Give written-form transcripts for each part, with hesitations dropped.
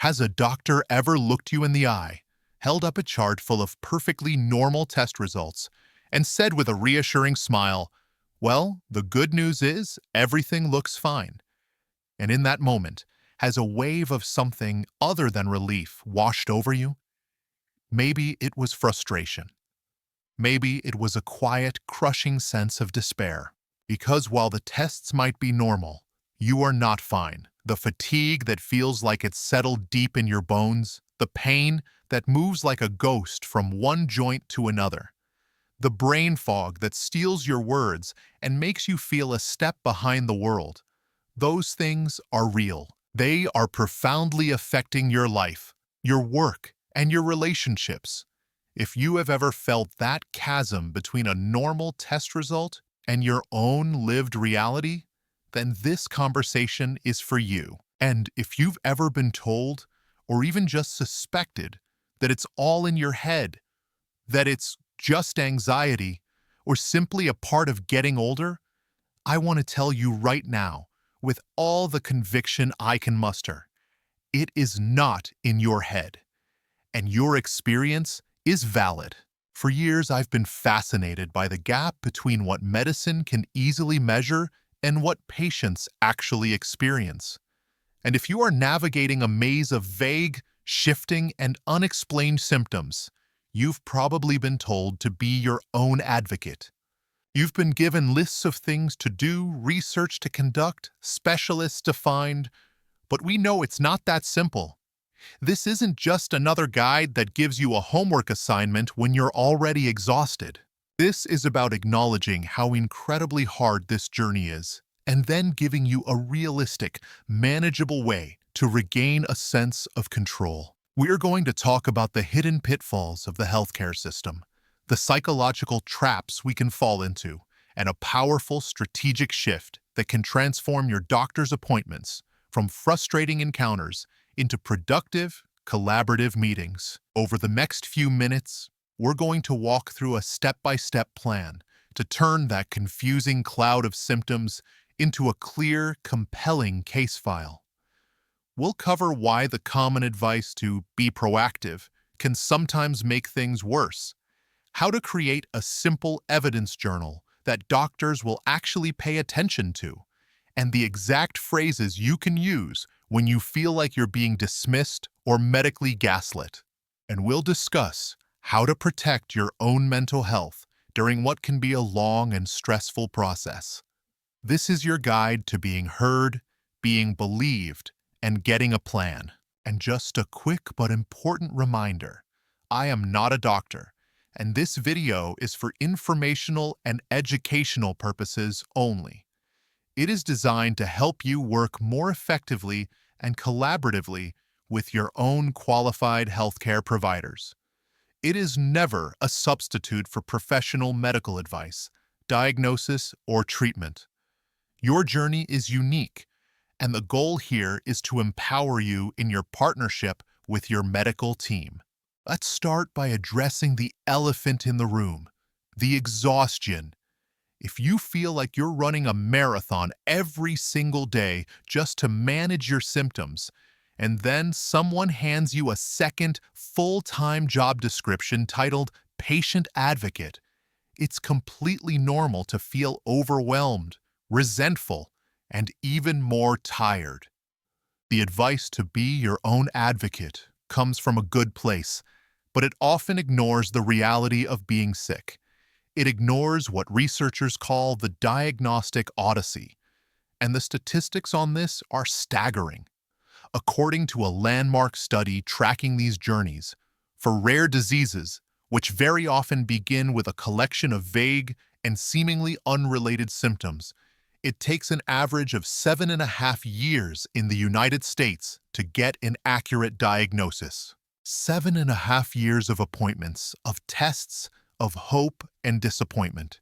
Has a doctor ever looked you in the eye, held up a chart full of perfectly normal test results, and said with a reassuring smile, "Well, the good news is everything looks fine." And in that moment, has a wave of something other than relief washed over you? Maybe it was frustration. Maybe it was a quiet, crushing sense of despair. Because while the tests might be normal, you are not fine. The fatigue that feels like it's settled deep in your bones, the pain that moves like a ghost from one joint to another, the brain fog that steals your words and makes you feel a step behind the world. Those things are real. They are profoundly affecting your life, your work, and your relationships. If you have ever felt that chasm between a normal test result and your own lived reality, then this conversation is for you. And if you've ever been told, or even just suspected, that it's all in your head, that it's just anxiety, or simply a part of getting older, I want to tell you right now, with all the conviction I can muster, it is not in your head, and your experience is valid. For years, I've been fascinated by the gap between what medicine can easily measure and what patients actually experience. And if you are navigating a maze of vague, shifting, and unexplained symptoms, you've probably been told to be your own advocate. You've been given lists of things to do, research to conduct, specialists to find, but we know it's not that simple. This isn't just another guide that gives you a homework assignment when you're already exhausted. This is about acknowledging how incredibly hard this journey is, and then giving you a realistic, manageable way to regain a sense of control. We're going to talk about the hidden pitfalls of the healthcare system, the psychological traps we can fall into, and a powerful strategic shift that can transform your doctor's appointments from frustrating encounters into productive, collaborative meetings. Over the next few minutes, we're going to walk through a step-by-step plan to turn that confusing cloud of symptoms into a clear, compelling case file. We'll cover why the common advice to be proactive can sometimes make things worse, how to create a simple evidence journal that doctors will actually pay attention to, and the exact phrases you can use when you feel like you're being dismissed or medically gaslit. And we'll discuss how to protect your own mental health during what can be a long and stressful process. This is your guide to being heard, being believed, and getting a plan. And just a quick but important reminder, I am not a doctor, and this video is for informational and educational purposes only. It is designed to help you work more effectively and collaboratively with your own qualified healthcare providers. It is never a substitute for professional medical advice, diagnosis, or treatment. Your journey is unique, and the goal here is to empower you in your partnership with your medical team. Let's start by addressing the elephant in the room, the exhaustion. If you feel like you're running a marathon every single day just to manage your symptoms, and then someone hands you a second full-time job description titled Patient Advocate, it's completely normal to feel overwhelmed, resentful, and even more tired. The advice to be your own advocate comes from a good place, but it often ignores the reality of being sick. It ignores what researchers call the diagnostic odyssey, and the statistics on this are staggering. According to a landmark study tracking these journeys, for rare diseases, which very often begin with a collection of vague and seemingly unrelated symptoms, it takes an average of 7.5 years in the United States to get an accurate diagnosis. 7.5 years of appointments, of tests, of hope and disappointment.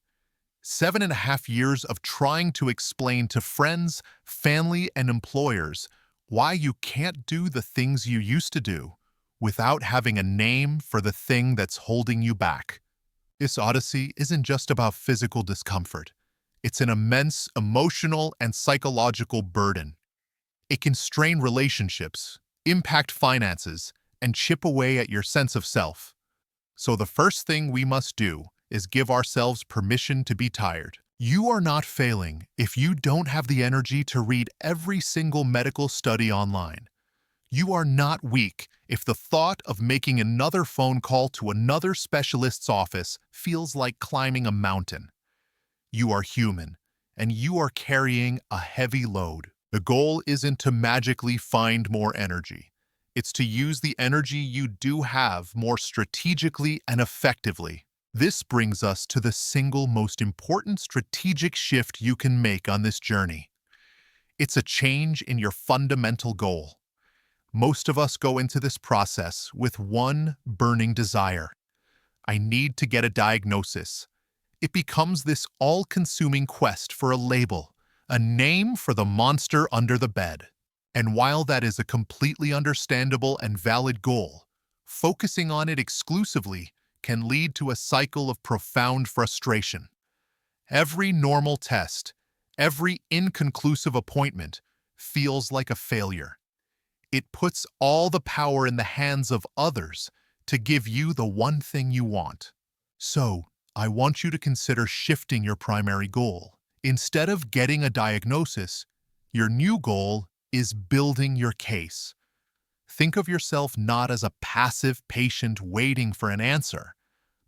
7.5 years of trying to explain to friends, family, and employers why you can't do the things you used to do without having a name for the thing that's holding you back. This odyssey isn't just about physical discomfort. It's an immense emotional and psychological burden. It can strain relationships, impact finances, and chip away at your sense of self. So the first thing we must do is give ourselves permission to be tired. You are not failing if you don't have the energy to read every single medical study online. You are not weak if the thought of making another phone call to another specialist's office feels like climbing a mountain. You are human, and you are carrying a heavy load. The goal isn't to magically find more energy. It's to use the energy you do have more strategically and effectively. This brings us to the single most important strategic shift you can make on this journey. It's a change in your fundamental goal. Most of us go into this process with one burning desire. I need to get a diagnosis. It becomes this all-consuming quest for a label, a name for the monster under the bed. And while that is a completely understandable and valid goal, focusing on it exclusively can lead to a cycle of profound frustration. Every normal test, every inconclusive appointment feels like a failure. It puts all the power in the hands of others to give you the one thing you want. So, I want you to consider shifting your primary goal. Instead of getting a diagnosis, your new goal is building your case. Think of yourself not as a passive patient waiting for an answer,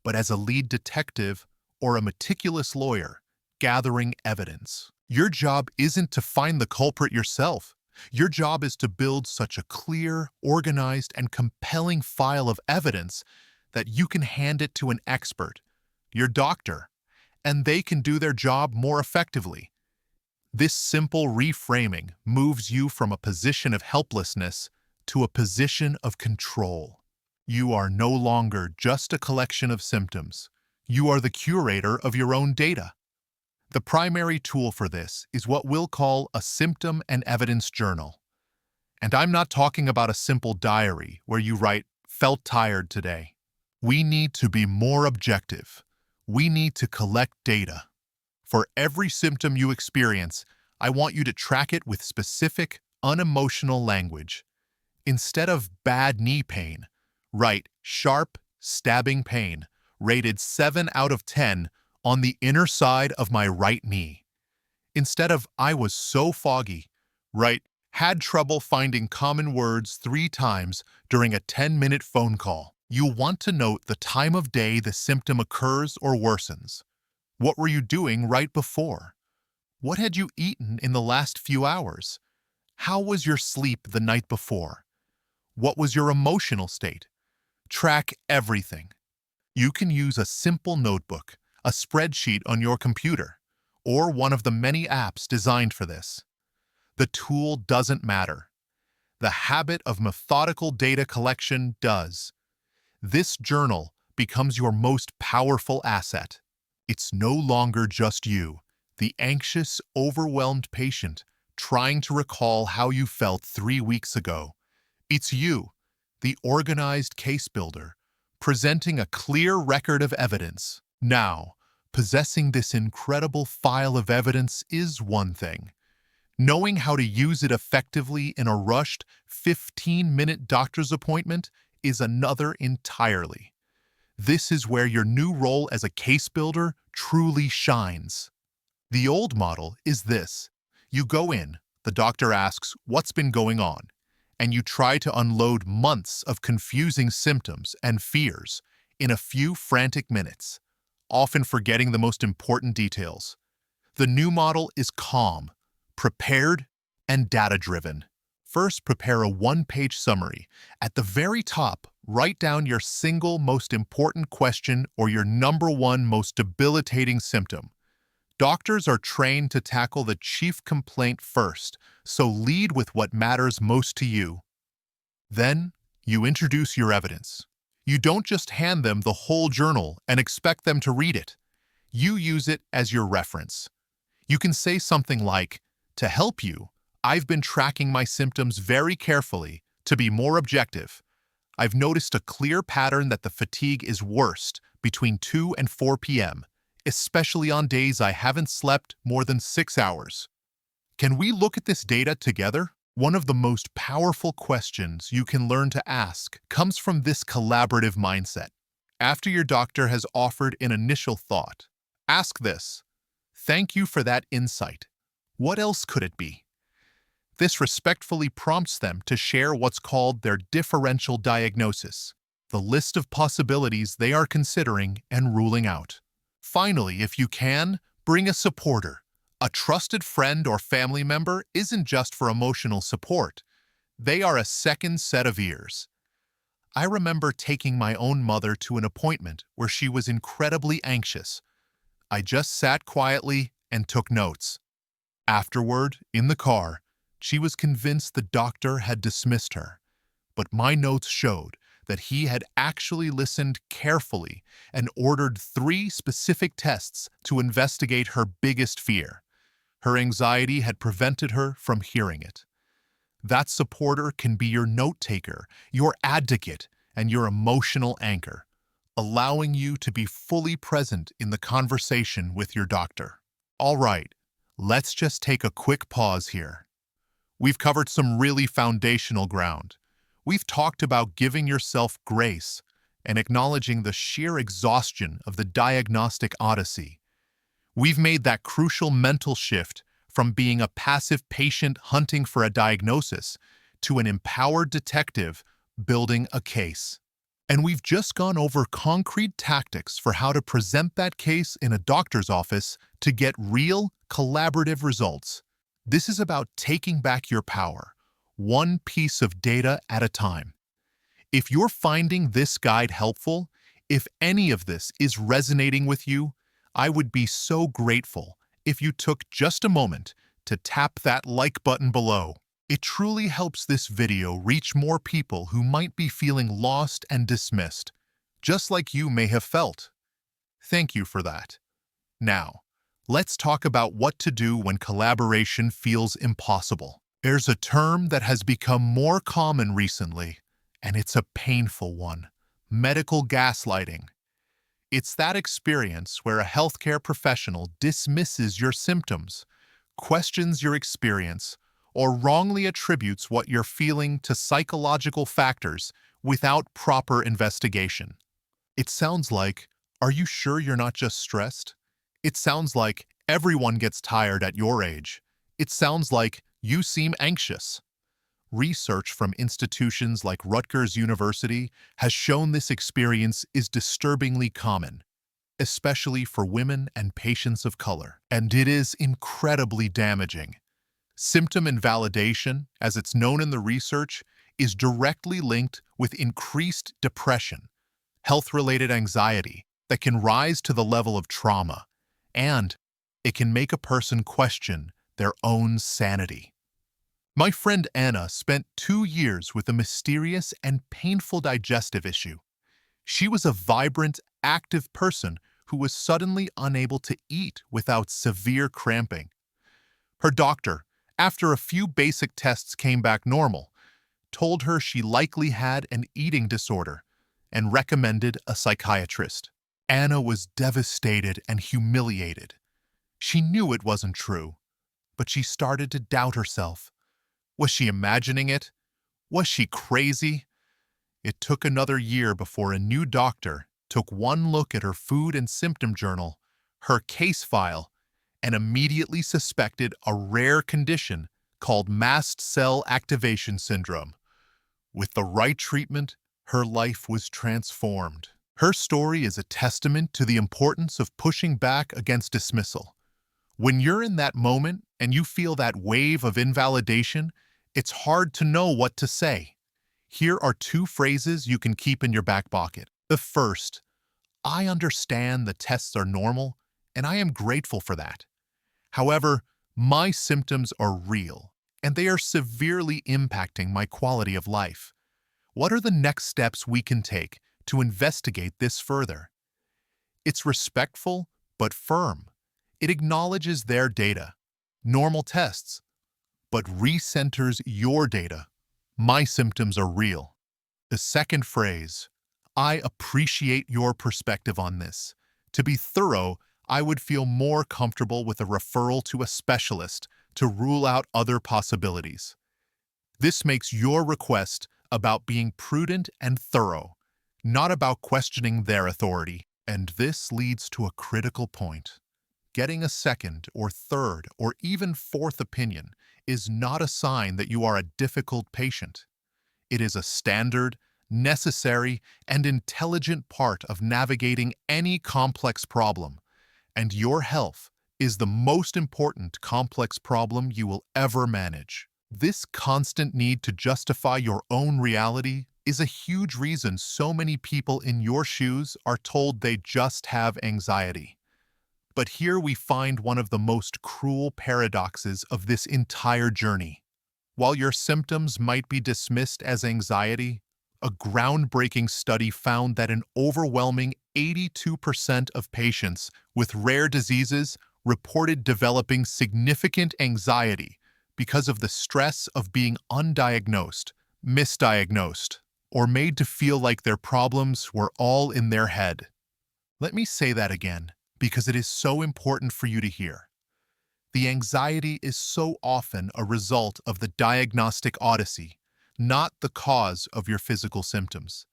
but as a lead detective or a meticulous lawyer gathering evidence. Your job isn't to find the culprit yourself. Your job is to build such a clear, organized, and compelling file of evidence that you can hand it to an expert, your doctor, and they can do their job more effectively. This simple reframing moves you from a position of helplessness to a position of control. You are no longer just a collection of symptoms. You are the curator of your own data. The primary tool for this is what we'll call a Symptom and Evidence Journal. And I'm not talking about a simple diary where you write, "Felt tired today." We need to be more objective. We need to collect data. For every symptom you experience, I want you to track it with specific, unemotional language. Instead of bad knee pain, write sharp, stabbing pain, rated 7 out of 10 on the inner side of my right knee. Instead of I was so foggy, write had trouble finding common words 3 times during a 10-minute phone call. You'll want to note the time of day the symptom occurs or worsens. What were you doing right before? What had you eaten in the last few hours? How was your sleep the night before? What was your emotional state? Track everything. You can use a simple notebook, a spreadsheet on your computer, or one of the many apps designed for this. The tool doesn't matter. The habit of methodical data collection does. This journal becomes your most powerful asset. It's no longer just you, the anxious, overwhelmed patient, trying to recall how you felt 3 weeks ago. It's you, the organized case builder, presenting a clear record of evidence. Now, possessing this incredible file of evidence is one thing. Knowing how to use it effectively in a rushed 15-minute doctor's appointment is another entirely. This is where your new role as a case builder truly shines. The old model is this. You go in, the doctor asks what's been going on, and you try to unload months of confusing symptoms and fears in a few frantic minutes, often forgetting the most important details. The new model is calm, prepared, and data-driven. First, prepare a 1-page summary. At the very top, write down your single most important question or your number one most debilitating symptom. Doctors are trained to tackle the chief complaint first, so lead with what matters most to you. Then, you introduce your evidence. You don't just hand them the whole journal and expect them to read it. You use it as your reference. You can say something like, "To help you, I've been tracking my symptoms very carefully to be more objective. I've noticed a clear pattern that the fatigue is worst between 2 and 4 p.m., especially on days I haven't slept more than 6 hours. Can we look at this data together?" One of the most powerful questions you can learn to ask comes from this collaborative mindset. After your doctor has offered an initial thought, ask this: "Thank you for that insight. What else could it be?" This respectfully prompts them to share what's called their differential diagnosis, the list of possibilities they are considering and ruling out. Finally, if you can, bring a supporter. A trusted friend or family member isn't just for emotional support. They are a second set of ears. I remember taking my own mother to an appointment where she was incredibly anxious. I just sat quietly and took notes. Afterward, in the car, she was convinced the doctor had dismissed her, but my notes showed that he had actually listened carefully and ordered 3 specific tests to investigate her biggest fear. Her anxiety had prevented her from hearing it. That supporter can be your note-taker, your advocate, and your emotional anchor, allowing you to be fully present in the conversation with your doctor. All right, let's just take a quick pause here. We've covered some really foundational ground. We've talked about giving yourself grace and acknowledging the sheer exhaustion of the diagnostic odyssey. We've made that crucial mental shift from being a passive patient hunting for a diagnosis to an empowered detective building a case. And we've just gone over concrete tactics for how to present that case in a doctor's office to get real, collaborative results. This is about taking back your power, one piece of data at a time. If you're finding this guide helpful, if any of this is resonating with you, I would be so grateful if you took just a moment to tap that like button below. It truly helps this video reach more people who might be feeling lost and dismissed, just like you may have felt. Thank you for that. Now, let's talk about what to do when collaboration feels impossible. There's a term that has become more common recently, and it's a painful one: medical gaslighting. It's that experience where a healthcare professional dismisses your symptoms, questions your experience, or wrongly attributes what you're feeling to psychological factors without proper investigation. It sounds like, "Are you sure you're not just stressed?" It sounds like, "Everyone gets tired at your age." It sounds like, "You seem anxious." Research from institutions like Rutgers University has shown this experience is disturbingly common, especially for women and patients of color, and it is incredibly damaging. Symptom invalidation, as it's known in the research, is directly linked with increased depression, health-related anxiety that can rise to the level of trauma, and it can make a person question their own sanity. My friend Anna spent 2 years with a mysterious and painful digestive issue. She was a vibrant, active person who was suddenly unable to eat without severe cramping. Her doctor, after a few basic tests came back normal, told her she likely had an eating disorder and recommended a psychiatrist. Anna was devastated and humiliated. She knew it wasn't true, but she started to doubt herself. Was she imagining it? Was she crazy? It took another year before a new doctor took one look at her food and symptom journal, her case file, and immediately suspected a rare condition called mast cell activation syndrome. With the right treatment, her life was transformed. Her story is a testament to the importance of pushing back against dismissal. When you're in that moment and you feel that wave of invalidation, it's hard to know what to say. Here are 2 phrases you can keep in your back pocket. The first: "I understand the tests are normal, and I am grateful for that. However, my symptoms are real, and they are severely impacting my quality of life. What are the next steps we can take to investigate this further?" It's respectful but firm. It acknowledges their data, normal tests, but recenters your data. "My symptoms are real." The second phrase: "I appreciate your perspective on this. To be thorough, I would feel more comfortable with a referral to a specialist to rule out other possibilities." This makes your request about being prudent and thorough, not about questioning their authority. And this leads to a critical point. Getting a second or third or even fourth opinion is not a sign that you are a difficult patient. It is a standard, necessary, and intelligent part of navigating any complex problem, and your health is the most important complex problem you will ever manage. This constant need to justify your own reality is a huge reason so many people in your shoes are told they just have anxiety. But here we find one of the most cruel paradoxes of this entire journey. While your symptoms might be dismissed as anxiety, a groundbreaking study found that an overwhelming 82% of patients with rare diseases reported developing significant anxiety because of the stress of being undiagnosed, misdiagnosed, or made to feel like their problems were all in their head. Let me say that again, because it is so important for you to hear. The anxiety is so often a result of the diagnostic odyssey, not the cause of your physical symptoms.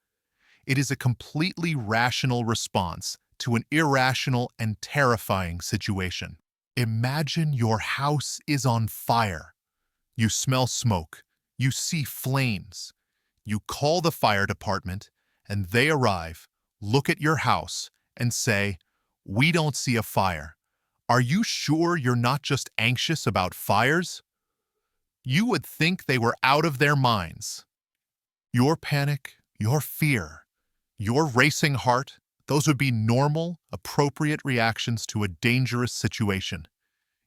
It is a completely rational response to an irrational and terrifying situation. Imagine your house is on fire. You smell smoke. You see flames. You call the fire department, and they arrive, look at your house, and say, "We don't see a fire. Are you sure you're not just anxious about fires?" You would think they were out of their minds. Your panic, your fear, your racing heart, those would be normal, appropriate reactions to a dangerous situation.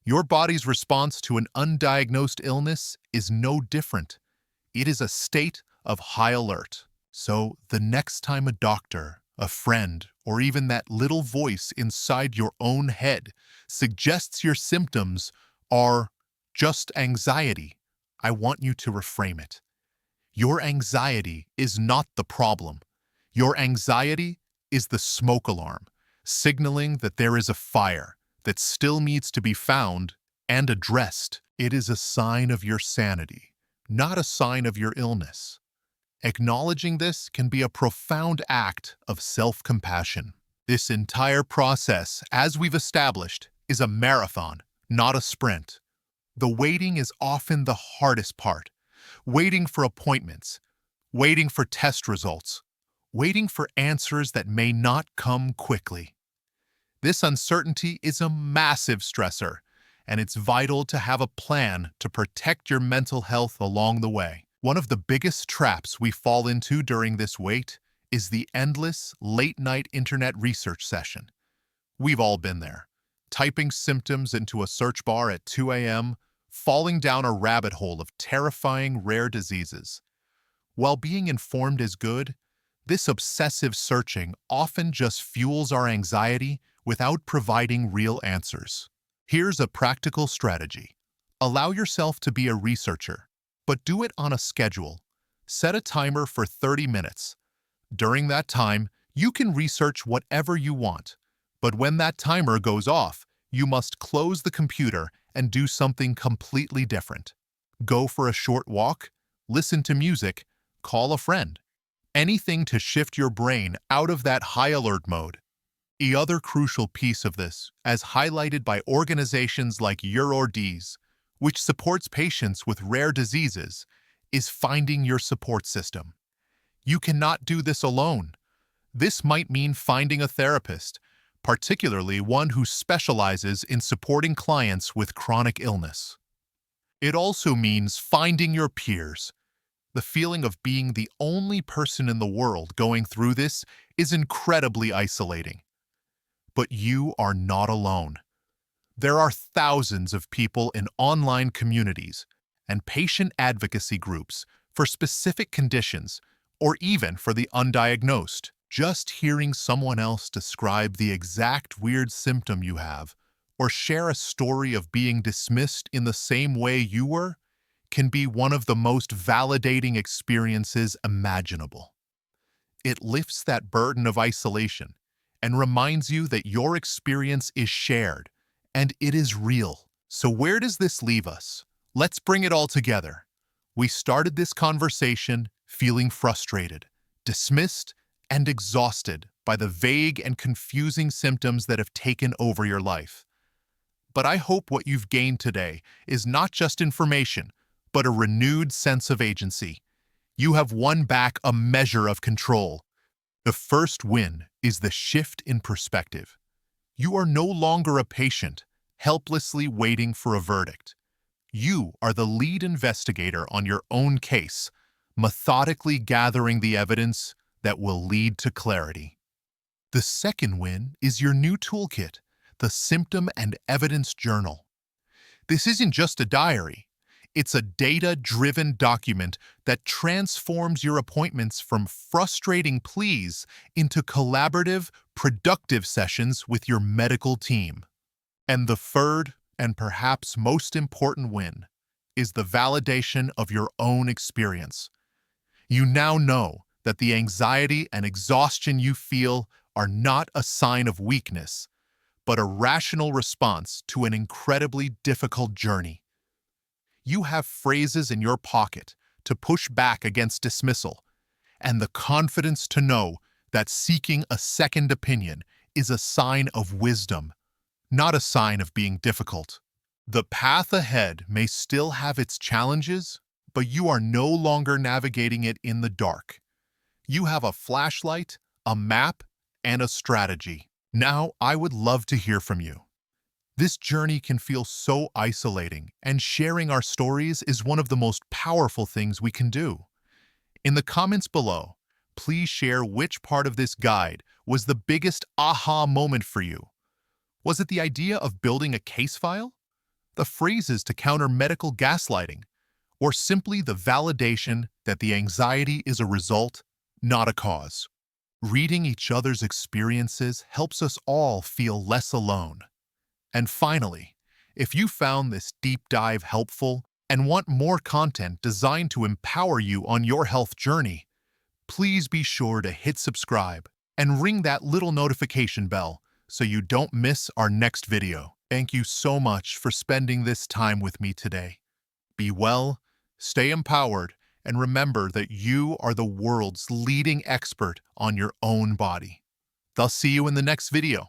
Your body's response to an undiagnosed illness is no different. It is a state of high alert. So the next time a doctor, a friend, or even that little voice inside your own head suggests your symptoms are just anxiety, I want you to reframe it. Your anxiety is not the problem. Your anxiety is the smoke alarm, signaling that there is a fire that still needs to be found and addressed. It is a sign of your sanity, not a sign of your illness. Acknowledging this can be a profound act of self-compassion. This entire process, as we've established, is a marathon, not a sprint. The waiting is often the hardest part. Waiting for appointments, waiting for test results, waiting for answers that may not come quickly. This uncertainty is a massive stressor, and it's vital to have a plan to protect your mental health along the way. One of the biggest traps we fall into during this wait is the endless, late-night internet research session. We've all been there, typing symptoms into a search bar at 2 a.m., falling down a rabbit hole of terrifying rare diseases. While being informed is good, this obsessive searching often just fuels our anxiety without providing real answers. Here's a practical strategy. Allow yourself to be a researcher, but do it on a schedule. Set a timer for 30 minutes. During that time, you can research whatever you want, but when that timer goes off, you must close the computer and do something completely different. Go for a short walk, listen to music, call a friend. Anything to shift your brain out of that high alert mode. The other crucial piece of this, as highlighted by organizations like URDs, which supports patients with rare diseases, is finding your support system. You cannot do this alone. This might mean finding a therapist, particularly one who specializes in supporting clients with chronic illness. It also means finding your peers. The feeling of being the only person in the world going through this is incredibly isolating. But you are not alone. There are thousands of people in online communities and patient advocacy groups for specific conditions or even for the undiagnosed. Just hearing someone else describe the exact weird symptom you have or share a story of being dismissed in the same way you were can be one of the most validating experiences imaginable. It lifts that burden of isolation and reminds you that your experience is shared and it is real. So where does this leave us? Let's bring it all together. We started this conversation feeling frustrated, dismissed, and exhausted by the vague and confusing symptoms that have taken over your life. But I hope what you've gained today is not just information, but a renewed sense of agency. You have won back a measure of control. The first win is the shift in perspective. You are no longer a patient, helplessly waiting for a verdict. You are the lead investigator on your own case, methodically gathering the evidence that will lead to clarity. The second win is your new toolkit, the Symptom and Evidence Journal. This isn't just a diary. It's a data-driven document that transforms your appointments from frustrating pleas into collaborative, productive sessions with your medical team. And the third, and perhaps most important win, is the validation of your own experience. You now know that the anxiety and exhaustion you feel are not a sign of weakness, but a rational response to an incredibly difficult journey. You have phrases in your pocket to push back against dismissal, and the confidence to know that seeking a second opinion is a sign of wisdom, not a sign of being difficult. The path ahead may still have its challenges, but you are no longer navigating it in the dark. You have a flashlight, a map, and a strategy. Now, I would love to hear from you. This journey can feel so isolating, and sharing our stories is one of the most powerful things we can do. In the comments below, please share which part of this guide was the biggest aha moment for you. Was it the idea of building a case file? The phrases to counter medical gaslighting? Or simply the validation that the anxiety is a result, not a cause? Reading each other's experiences helps us all feel less alone. And finally, if you found this deep dive helpful and want more content designed to empower you on your health journey, please be sure to hit subscribe and ring that little notification bell so you don't miss our next video. Thank you so much for spending this time with me today. Be well, stay empowered, and remember that you are the world's leading expert on your own body. I'll see you in the next video.